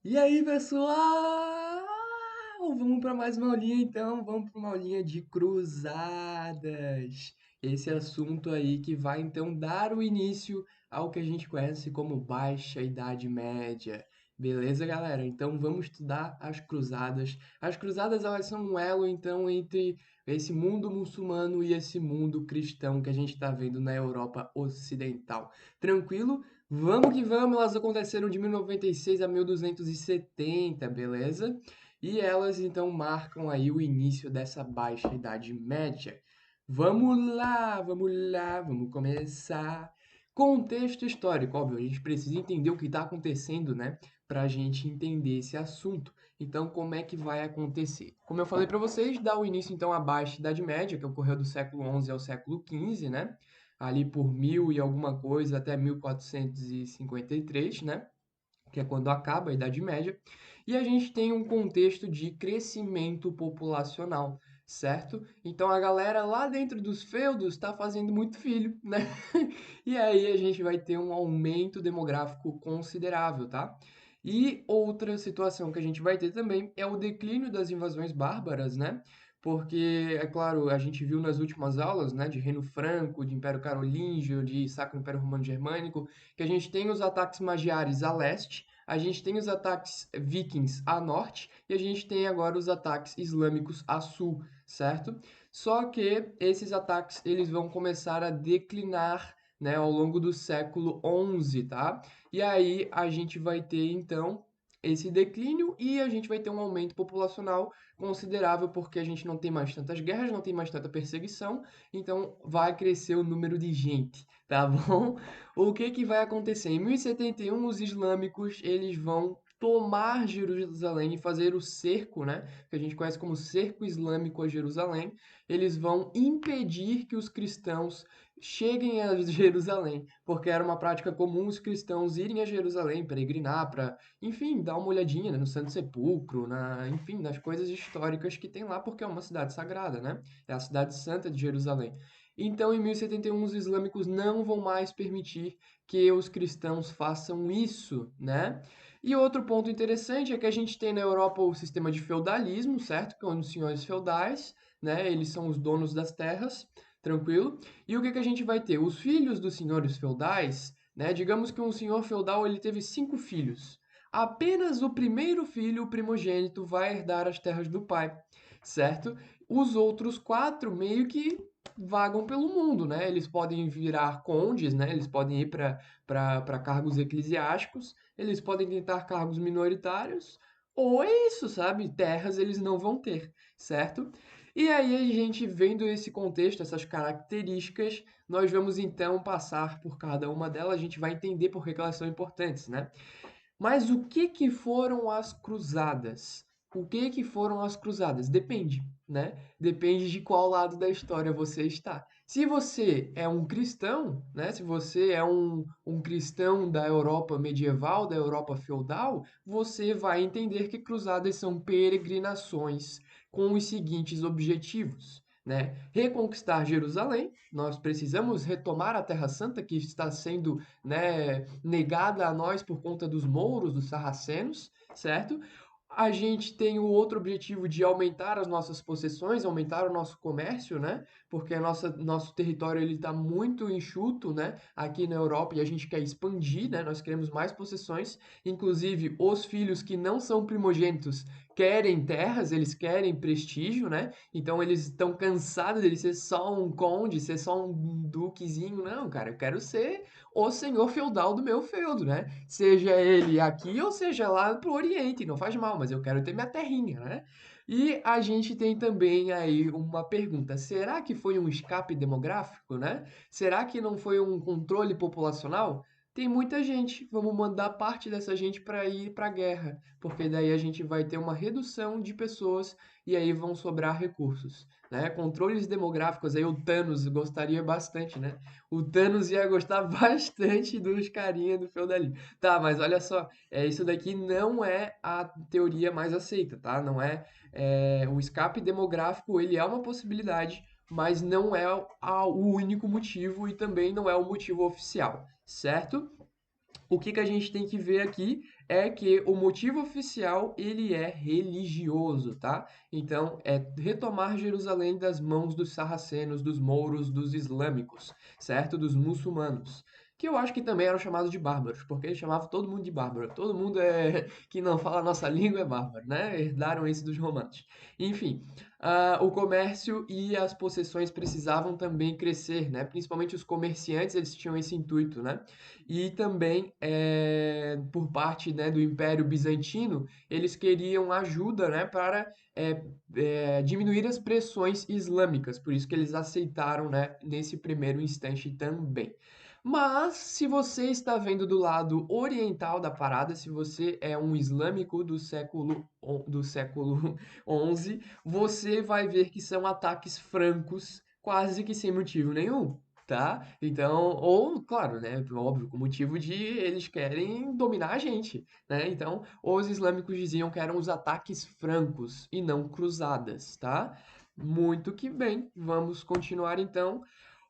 E aí, pessoal? Vamos para mais uma aulinha então, vamos para uma aulinha de cruzadas. Esse assunto aí que vai então dar o início ao que a gente conhece como Baixa Idade Média. Beleza, galera? Então vamos estudar as cruzadas. As cruzadas elas são um elo então entre esse mundo muçulmano e esse mundo cristão que a gente está vendo na Europa Ocidental. Tranquilo? Vamos que vamos, elas aconteceram de 1096 a 1270, beleza? E elas então marcam aí o início dessa Baixa Idade Média. Vamos começar. Contexto histórico, óbvio, a gente precisa entender o que está acontecendo, né? Para a gente entender esse assunto. Então, como é que vai acontecer? Como eu falei para vocês, dá o início então à Baixa Idade Média, que ocorreu do século XI ao século XV, né? Ali por 1000 e alguma coisa até 1453, né? Que é quando acaba a Idade Média. E a gente tem um contexto de crescimento populacional, certo? Então a galera lá dentro dos feudos está fazendo muito filho, né? E aí a gente vai ter um aumento demográfico considerável, tá? E outra situação que a gente vai ter também é o declínio das invasões bárbaras, né? Porque, é claro, a gente viu nas últimas aulas, né, de Reino Franco, de Império Carolíngio, de Sacro Império Romano Germânico, que a gente tem os ataques magiares a leste, a gente tem os ataques vikings a norte e a gente tem agora os ataques islâmicos a sul, certo? Só que esses ataques eles vão começar a declinar, né, ao longo do século XI, tá? E aí a gente vai ter então esse declínio e a gente vai ter um aumento populacional considerável porque a gente não tem mais tantas guerras, não tem mais tanta perseguição, então vai crescer o número de gente, tá bom? O que que vai acontecer? Em 1071, os islâmicos eles vão tomar Jerusalém e fazer o cerco, né? Que a gente conhece como cerco islâmico a Jerusalém. Eles vão impedir que os cristãos cheguem a Jerusalém, porque era uma prática comum os cristãos irem a Jerusalém, peregrinar para, enfim, dar uma olhadinha, né, no Santo Sepulcro, enfim, nas coisas históricas que tem lá, porque é uma cidade sagrada, né? É a cidade santa de Jerusalém. Então, em 1071, os islâmicos não vão mais permitir que os cristãos façam isso, né? E outro ponto interessante é que a gente tem na Europa o sistema de feudalismo, certo? Que são os senhores feudais, né? Eles são os donos das terras, tranquilo? E o que que a gente vai ter? Os filhos dos senhores feudais, né? Digamos que um senhor feudal ele teve 5 filhos. Apenas o primeiro filho, o primogênito, vai herdar as terras do pai, certo? Os outros 4 meio que vagam pelo mundo, né? Eles podem virar condes, né? Eles podem ir para cargos eclesiásticos, eles podem tentar cargos minoritários, ou é isso, sabe? Terras eles não vão ter, certo? E aí a gente vendo esse contexto, essas características, nós vamos então passar por cada uma delas, a gente vai entender por que que elas são importantes, né? Mas o que que foram as cruzadas? O que que foram as cruzadas? Depende, né? Depende de qual lado da história você está. Se você é um cristão, né? Se você é um cristão da Europa medieval, da Europa feudal, você vai entender que cruzadas são peregrinações com os seguintes objetivos. Né? Reconquistar Jerusalém, nós precisamos retomar a Terra Santa que está sendo, né, negada a nós por conta dos mouros, dos sarracenos, certo? A gente tem o outro objetivo de aumentar as nossas possessões, aumentar o nosso comércio, né? Porque nosso território ele está muito enxuto, né? Aqui na Europa e a gente quer expandir, né? Nós queremos mais possessões. Inclusive, os filhos que não são primogênitos querem terras, eles querem prestígio, né? Então eles estão cansados de ser só um conde, ser só um duquezinho. Não, cara, eu quero ser o senhor feudal do meu feudo, né? Seja ele aqui ou seja lá pro Oriente, não faz mal, mas eu quero ter minha terrinha, né? E a gente tem também aí uma pergunta: será que foi um escape demográfico, né? Será que não foi um controle populacional? Tem muita gente, vamos mandar parte dessa gente para ir para a guerra, porque daí a gente vai ter uma redução de pessoas e aí vão sobrar recursos, né? Controles demográficos, aí o Thanos gostaria bastante, né? O Thanos ia gostar bastante dos carinha do feudalismo. Tá, mas olha só, isso daqui não é a teoria mais aceita, tá? Não o escape demográfico, ele é uma possibilidade, mas não é o único motivo e também não é o motivo oficial, certo? o que a gente tem que ver aqui é que o motivo oficial ele é religioso, tá? Então, é retomar Jerusalém das mãos dos sarracenos, dos mouros, dos islâmicos, certo? Dos muçulmanos. Que eu acho que também eram chamados de bárbaros, porque eles chamavam todo mundo de bárbaro. Todo mundo que não fala a nossa língua é bárbaro, né? Herdaram isso dos romanos. Enfim, o comércio e as possessões precisavam também crescer, né? Principalmente os comerciantes, eles tinham esse intuito, né? E também, por parte, né, do Império Bizantino, eles queriam ajuda, né, para diminuir as pressões islâmicas, por isso que eles aceitaram, né, nesse primeiro instante também. Mas, se você está vendo do lado oriental da parada, se você é um islâmico do século 11, você vai ver que são ataques francos, quase que sem motivo nenhum. Tá? Então, ou, claro, né? Óbvio, com o motivo de eles querem dominar a gente, né? Então, os islâmicos diziam que eram os ataques francos e não cruzadas, tá? Muito que bem. Vamos continuar então.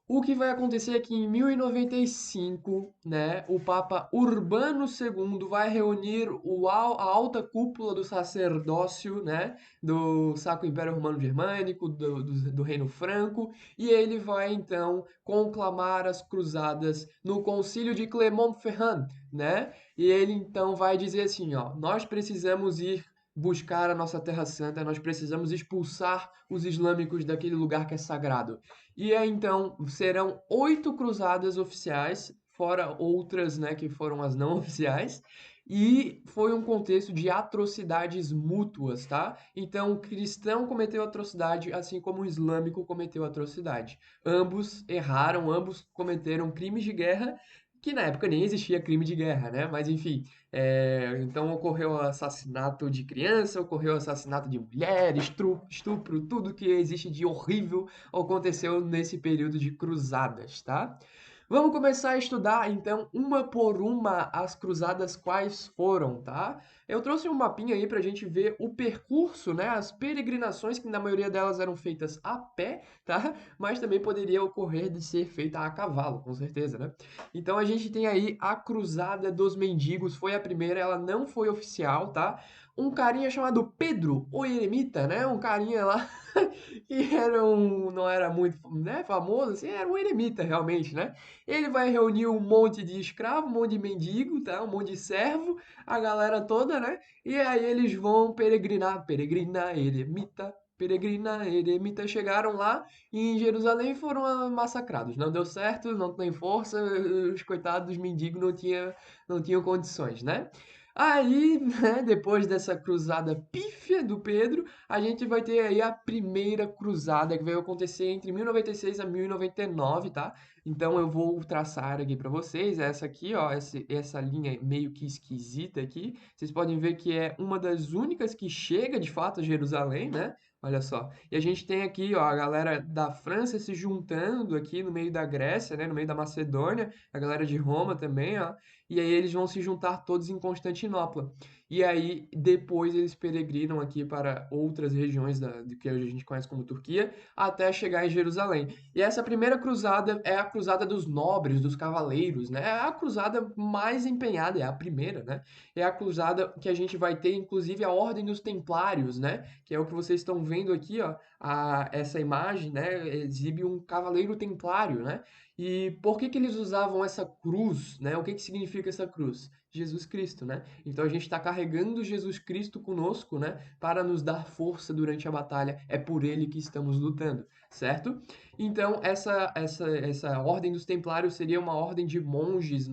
O que vai acontecer é que em 1095, né, o Papa Urbano II vai reunir a alta cúpula do sacerdócio, né, do Sacro Império Romano Germânico, do Reino Franco, e ele vai então conclamar as cruzadas no Concílio de Clermont-Ferrand, né? E ele então vai dizer assim, ó, nós precisamos ir buscar a nossa Terra Santa, nós precisamos expulsar os islâmicos daquele lugar que é sagrado. E aí, então, serão 8 cruzadas oficiais, fora outras, né, que foram as não oficiais, e foi um contexto de atrocidades mútuas, tá? Então, o cristão cometeu atrocidade, assim como o islâmico cometeu atrocidade. Ambos erraram, ambos cometeram crimes de guerra, que na época nem existia crime de guerra, né? Mas enfim, então ocorreu o assassinato de criança, ocorreu o assassinato de mulher, estupro, tudo que existe de horrível aconteceu nesse período de cruzadas, tá? Vamos começar a estudar, então, uma por uma as cruzadas quais foram, tá? Eu trouxe um mapinha aí para a gente ver o percurso, né? As peregrinações, que na maioria delas eram feitas a pé, tá? Mas também poderia ocorrer de ser feita a cavalo, com certeza, né? Então a gente tem aí a Cruzada dos Mendigos, foi a primeira, ela não foi oficial, tá? Um carinha chamado Pedro, o Eremita, né? Um carinha lá que não era muito, né, famoso, assim, era um eremita realmente, né? Ele vai reunir um monte de escravo, um monte de mendigo, tá? Um monte de servo, a galera toda, né? E aí eles vão peregrinar, eremita, chegaram lá em Jerusalém e foram massacrados. Não deu certo, não tem força, os coitados dos mendigos não tinham condições, né? Aí, né, depois dessa cruzada pífia do Pedro, a gente vai ter aí a primeira cruzada que vai acontecer entre 1096 a 1099, tá? Então eu vou traçar aqui para vocês essa aqui, ó, essa linha meio que esquisita aqui. Vocês podem ver que é uma das únicas que chega de fato a Jerusalém, né? Olha só. E a gente tem aqui, ó, a galera da França se juntando aqui no meio da Grécia, né, no meio da Macedônia, a galera de Roma também, ó. E aí eles vão se juntar todos em Constantinopla. E aí depois eles peregrinam aqui para outras regiões do que hoje a gente conhece como Turquia, até chegar em Jerusalém. E essa primeira cruzada é a cruzada dos nobres, dos cavaleiros, né? É a cruzada mais empenhada, é a primeira, né? É a cruzada que a gente vai ter, inclusive, a Ordem dos Templários, né? Que é o que vocês estão vendo aqui, ó. Essa imagem, né? Exibe um cavaleiro templário, né? E por que que eles usavam essa cruz, né? O que que significa essa cruz? Jesus Cristo, né? Então a gente está carregando Jesus Cristo conosco, né? Para nos dar força durante a batalha. É por ele que estamos lutando, certo? Então essa ordem dos Templários seria uma ordem de monges,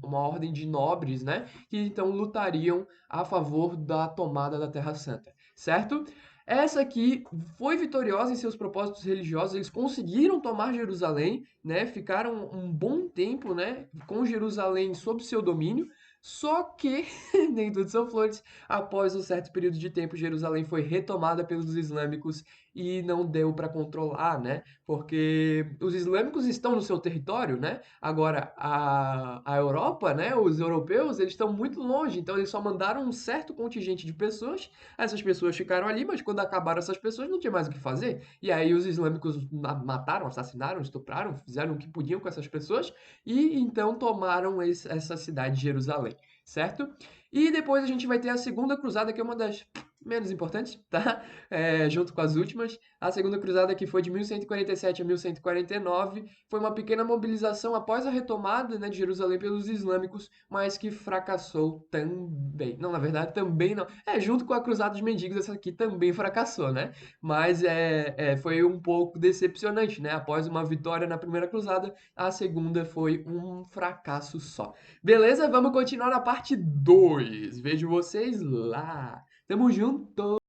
uma ordem de nobres, né? Que então lutariam a favor da tomada da Terra Santa, certo? Essa aqui foi vitoriosa em seus propósitos religiosos, eles conseguiram tomar Jerusalém, né? Ficaram um bom tempo, né, com Jerusalém sob seu domínio. Só que, nem tudo são flores, após um certo período de tempo, Jerusalém foi retomada pelos islâmicos e não deu para controlar, né? Porque os islâmicos estão no seu território, né? Agora, a Europa, né? Os europeus, eles estão muito longe, então eles só mandaram um certo contingente de pessoas, essas pessoas ficaram ali, mas quando acabaram essas pessoas não tinha mais o que fazer. E aí os islâmicos mataram, assassinaram, estupraram, fizeram o que podiam com essas pessoas e então tomaram essa cidade de Jerusalém, certo? E depois a gente vai ter a Segunda Cruzada, que é uma das menos importantes, tá? Junto com as últimas. A Segunda Cruzada, que foi de 1147 a 1149, foi uma pequena mobilização após a retomada, né, de Jerusalém pelos islâmicos, mas que fracassou também. Não, na verdade, também não. Junto com a Cruzada dos Mendigos, essa aqui também fracassou, né? Mas foi um pouco decepcionante, né? Após uma vitória na primeira cruzada, a segunda foi um fracasso só. Beleza? Vamos continuar na parte 2. Vejo vocês lá. Tamo junto!